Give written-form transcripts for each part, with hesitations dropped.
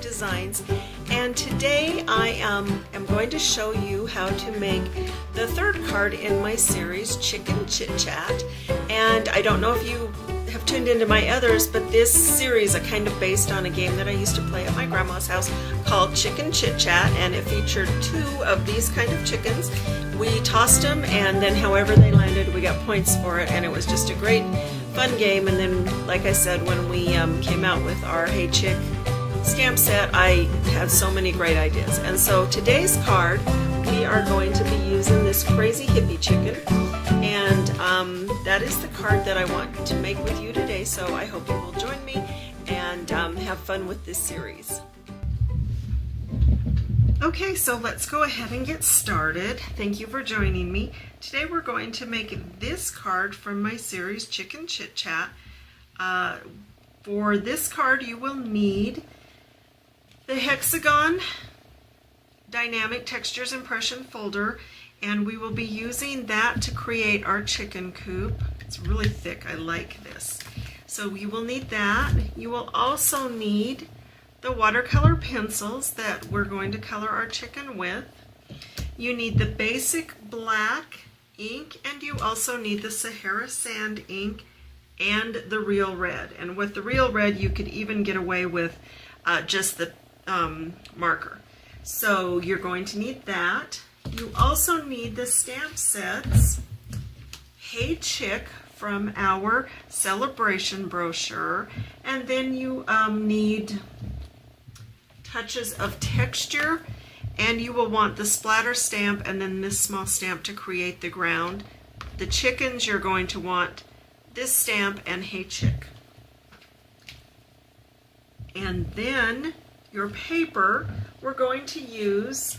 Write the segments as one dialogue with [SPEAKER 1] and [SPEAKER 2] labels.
[SPEAKER 1] Designs, and today I am going to show you how to make the third card in my series, Chicken Chit-Chat. And I don't know if you have tuned into my others, but this series is kind of based on a game that I used to play at my grandma's house called Chicken Chit-Chat, and it featured two of these kind of chickens. We tossed them, and then however they landed, we got points for it, and it was just a great fun game. And then, like I said, when we came out with our Hey Chick stamp set, I had so many great ideas. And so today's card, we are going to be using this crazy hippie chicken, and that is the card that I want to make with you today, so I hope you will join me and have fun with this series. Okay, so let's go ahead and get started. Thank you for joining me. Today we're going to make this card from my series, Chicken Chit-Chat. For this card you will need the hexagon dynamic textures impression folder, and we will be using that to create our chicken coop. It's really thick, I like this. So you will need that. You will also need the watercolor pencils that we're going to color our chicken with. You need the basic black ink, and you also need the Sahara sand ink and the real red. And with the real red you could even get away with just the marker. So you're going to need that. You also need the stamp sets, Hey Chick from our celebration brochure, and then you need touches of texture, and you will want the splatter stamp and then this small stamp to create the ground. The chickens, you're going to want this stamp and Hey Chick. And then your paper, we're going to use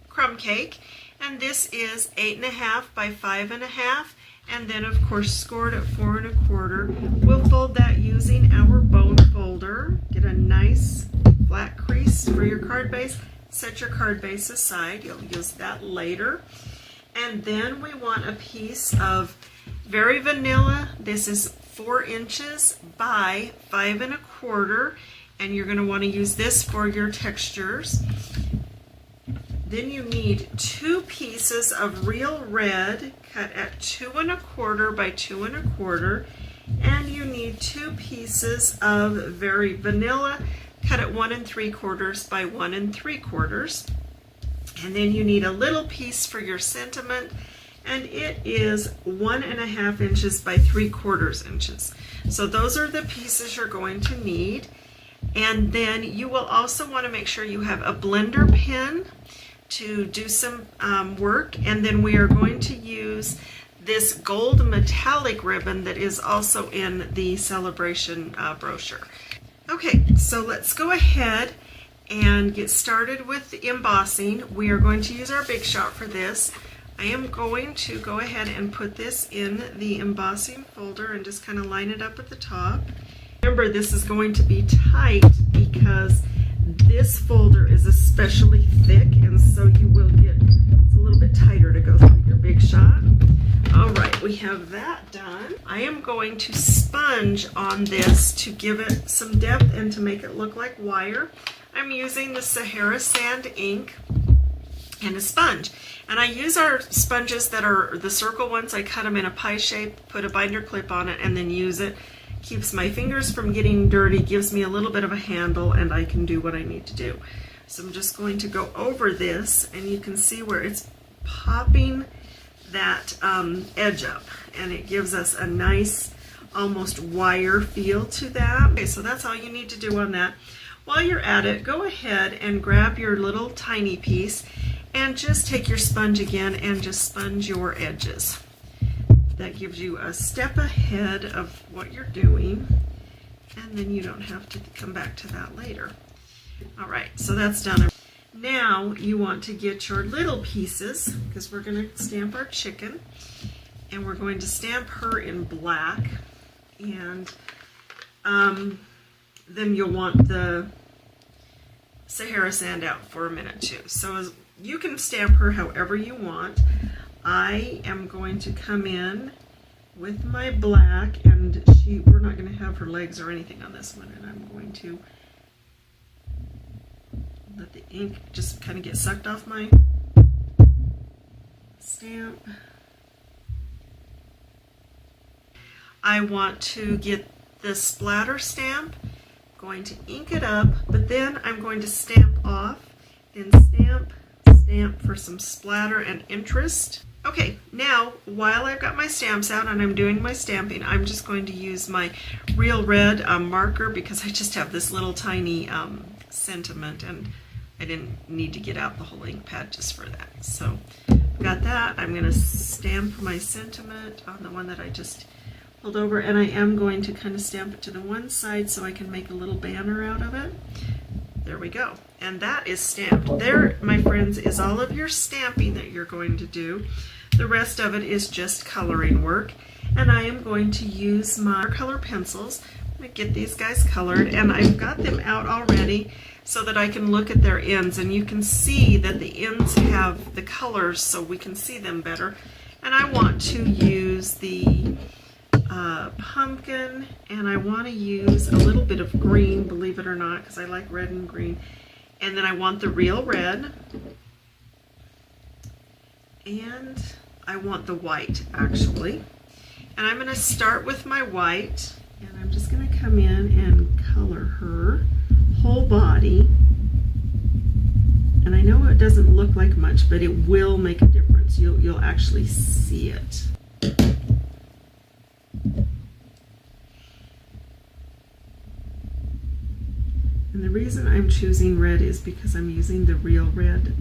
[SPEAKER 1] crumb cake, and this is 8.5 by 5.5, and then of course scored at 4 1/4. We'll fold that using our bone folder. Get a nice flat crease for your card base. Set your card base aside, you'll use that later. And then we want a piece of very vanilla. This is 4 inches by 5 1/4, and you're going to want to use this for your textures. Then you need 2 pieces of real red cut at 2 1/4 by 2 1/4, and you need 2 pieces of very vanilla cut at 1 3/4 by 1 3/4. And then you need a little piece for your sentiment, and it is 1.5 inches by 3/4 inches. So those are the pieces you're going to need. And then you will also want to make sure you have a blender pen to do some work, and then we are going to use this gold metallic ribbon that is also in the celebration brochure. Okay, so let's go ahead and get started with the embossing. We are going to use our Big Shot for this. I am going to go ahead and put this in the embossing folder and just kind of line it up at the top. Remember, this is going to be tight because this folder is especially thick, and so you will get, it's a little bit tighter to go through your Big Shot. All right, we have that done. I am going to sponge on this to give it some depth and to make it look like wire. I'm using the Sahara sand ink and a sponge. And I use our sponges that are the circle ones. I cut them in a pie shape, put a binder clip on it, and then use it. Keeps my fingers from getting dirty, gives me a little bit of a handle, and I can do what I need to do. So I'm just going to go over this, and you can see where it's popping that edge up, and it gives us a nice almost wire feel to that. Okay, so that's all you need to do on that. While you're at it, go ahead and grab your little tiny piece and just take your sponge again and just sponge your edges. That gives you a step ahead of what you're doing, and then you don't have to come back to that later. All right, so that's done. Now you want to get your little pieces, because we're going to stamp our chicken, and we're going to stamp her in black, and then you'll want the Sahara sand out for a minute too. So you can stamp her however you want. I am going to come in with my black, and we're not going to have her legs or anything on this one, and I'm going to the ink just kind of get sucked off my stamp. I want to get the splatter stamp, going to ink it up, but then I'm going to stamp off, then stamp, stamp for some splatter and interest. Okay, now while I've got my stamps out and I'm doing my stamping, I'm just going to use my Real Red marker because I just have this little tiny sentiment and I didn't need to get out the whole ink pad just for that. So I've got that. I'm going to stamp my sentiment on the one that I just pulled over, and I am going to kind of stamp it to the one side so I can make a little banner out of it. There we go. And that is stamped. There, my friends, is all of your stamping that you're going to do. The rest of it is just coloring work. And I am going to use my color pencils. I'm going to get these guys colored, and I've got them out already so that I can look at their ends. And you can see that the ends have the colors so we can see them better. And I want to use the pumpkin, and I want to use a little bit of green, believe it or not, because I like red and green. And then I want the Real Red, and I want the white actually. And I'm going to start with my white, and I'm just going to come in and color her whole body. And I know it doesn't look like much, but it will make a difference. You'll actually see it. And the reason I'm choosing red is because I'm using the Real Red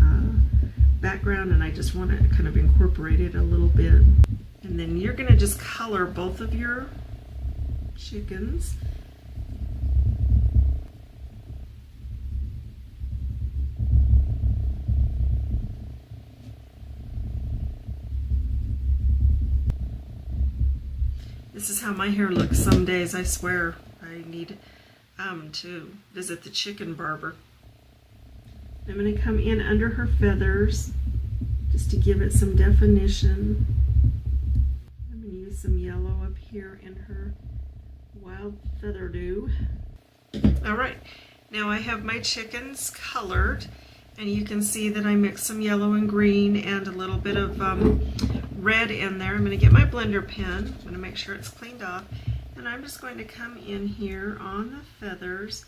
[SPEAKER 1] background, and I just want to kind of incorporate it a little bit. And then you're going to just color both of your chickens. This is how my hair looks some days, I swear. I need to visit the chicken barber. I'm going to come in under her feathers just to give it some definition. I'm going to use some yellow up here in her wild feather dew. Alright, now I have my chickens colored, and you can see that I mixed some yellow and green and a little bit of red in there. I'm going to get my blender pen. I'm going to make sure it's cleaned off. And I'm just going to come in here on the feathers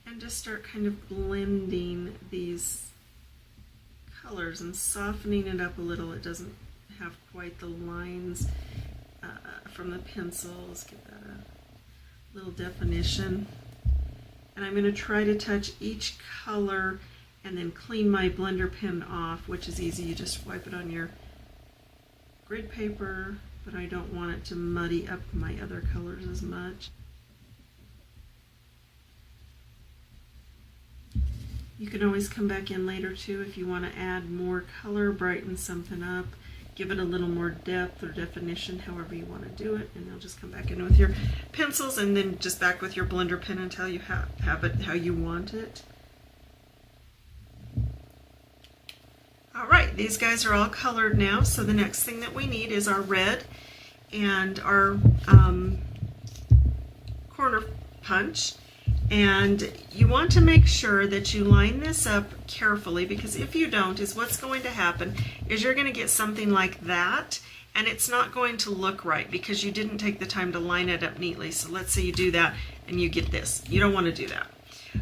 [SPEAKER 1] and just start kind of blending these colors and softening it up a little. It doesn't have quite the lines from the pencils. Give that a little definition. And I'm going to try to touch each color and then clean my blender pen off, which is easy. You just wipe it on your grid paper, but I don't want it to muddy up my other colors as much. You can always come back in later too if you want to add more color, brighten something up, give it a little more depth or definition, however you want to do it, and you'll just come back in with your pencils and then just back with your blender pen until you have it how you want it. Alright, these guys are all colored now, so the next thing that we need is our red and our corner punch. And you want to make sure that you line this up carefully, because if you don't, what's going to happen is you're going to get something like that, and it's not going to look right because you didn't take the time to line it up neatly. So let's say you do that and you get this. You don't want to do that.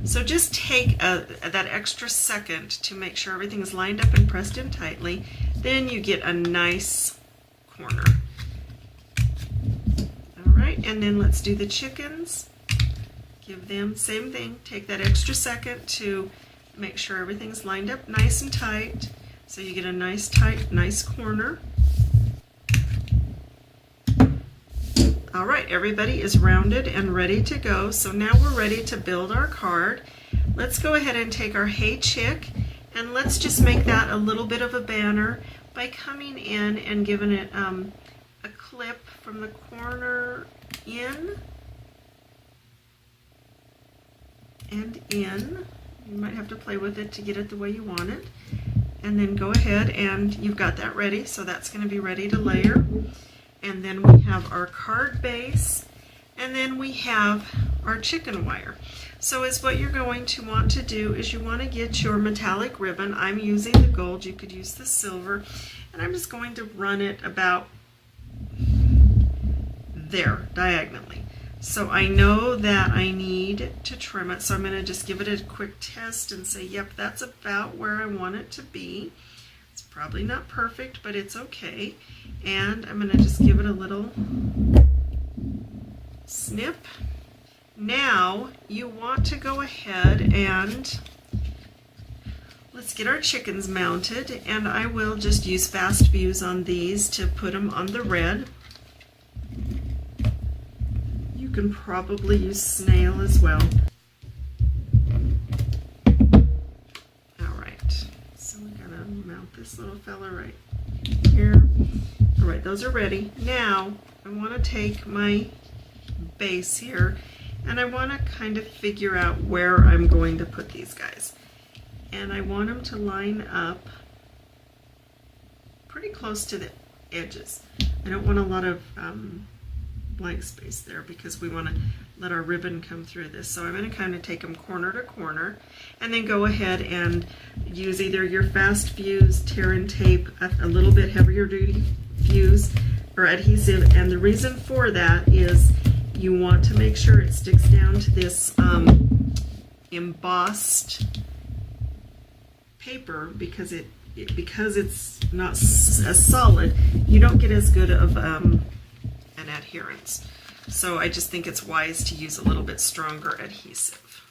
[SPEAKER 1] So just take that extra second to make sure everything is lined up and pressed in tightly. Then you get a nice corner. All right, and then let's do the chickens. Give them same thing. Take that extra second to make sure everything's lined up nice and tight, so you get a nice tight, nice corner. All right, everybody is rounded and ready to go. So now we're ready to build our card. Let's go ahead and take our Hey Chick, and let's just make that a little bit of a banner by coming in and giving it a clip from the corner in and in. You might have to play with it to get it the way you want it. And then go ahead and you've got that ready, so that's going to be ready to layer. And then we have our card base, and then we have our chicken wire. So is what you're going to want to do is you want to get your metallic ribbon. I'm using the gold, you could use the silver, and I'm just going to run it about there diagonally. So I know that I need to trim it, so I'm going to just give it a quick test and say, yep, that's about where I want it to be. It's probably not perfect, but it's okay. And I'm going to just give it a little snip. Now you want to go ahead and let's get our chickens mounted, and I will just use fast views on these to put them on the red. You can probably use snail as well. Alright, so we're going to mount this little fella right here. Alright, those are ready. Now I want to take my base here and I want to kind of figure out where I'm going to put these guys. And I want them to line up pretty close to the edges. I don't want a lot of blank space there because we want to let our ribbon come through this. So I'm going to kind of take them corner to corner and then go ahead and use either your fast fuse, tear and tape, a little bit heavier duty fuse or adhesive. And the reason for that is you want to make sure it sticks down to this embossed paper because it's not as solid, you don't get as good of an adherence. So I just think it's wise to use a little bit stronger adhesive.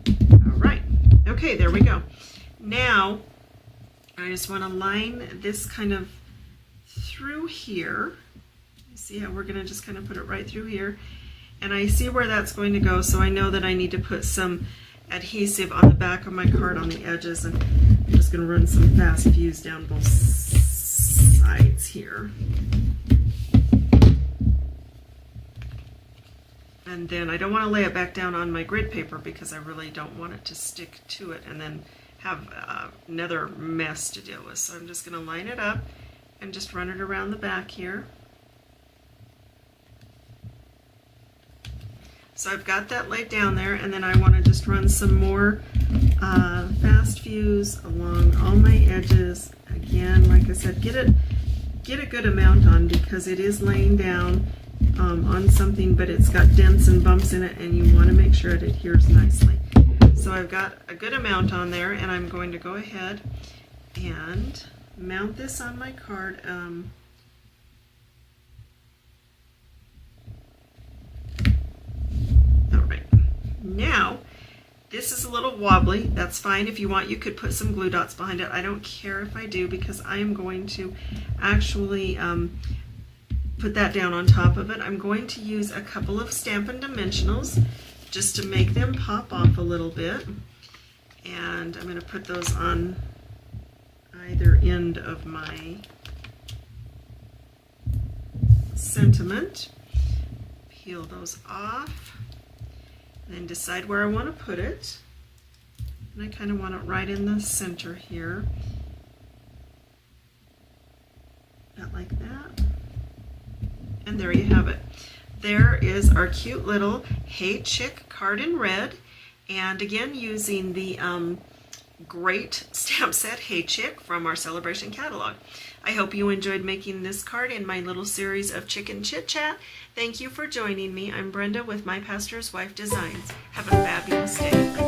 [SPEAKER 1] All right, okay, there we go. Now I just want to line this kind of through here. You see how we're going to just kind of put it right through here. And I see where that's going to go, so I know that I need to put some adhesive on the back of my card on the edges, and I'm just going to run some fast fuse down both sides here. And then I don't want to lay it back down on my grid paper because I really don't want it to stick to it and then have another mess to deal with. So I'm just going to line it up and just run it around the back here. So I've got that laid down there, and then I want to just run some more fast fuse along all my edges. Again, like I said, get a good amount on because it is laying down on something, but it's got dents and bumps in it, and you want to make sure it adheres nicely. So I've got a good amount on there, and I'm going to go ahead and mount this on my card. Now, this is a little wobbly. That's fine. If you want, you could put some glue dots behind it. I don't care if I do because I am going to actually put that down on top of it. I'm going to use a couple of Stampin' Dimensionals just to make them pop off a little bit. And I'm going to put those on either end of my sentiment. Peel those off. Then decide where I want to put it. And I kind of want it right in the center here. About like that. And there you have it. There is our cute little Hey Chick card in red. And again, using the great stamp set Hey Chick from our Celebration catalog. I hope you enjoyed making this card in my little series of Chicken Chit-Chat. Thank you for joining me. I'm Brenda with My Pastor's Wife Designs. Have a fabulous day.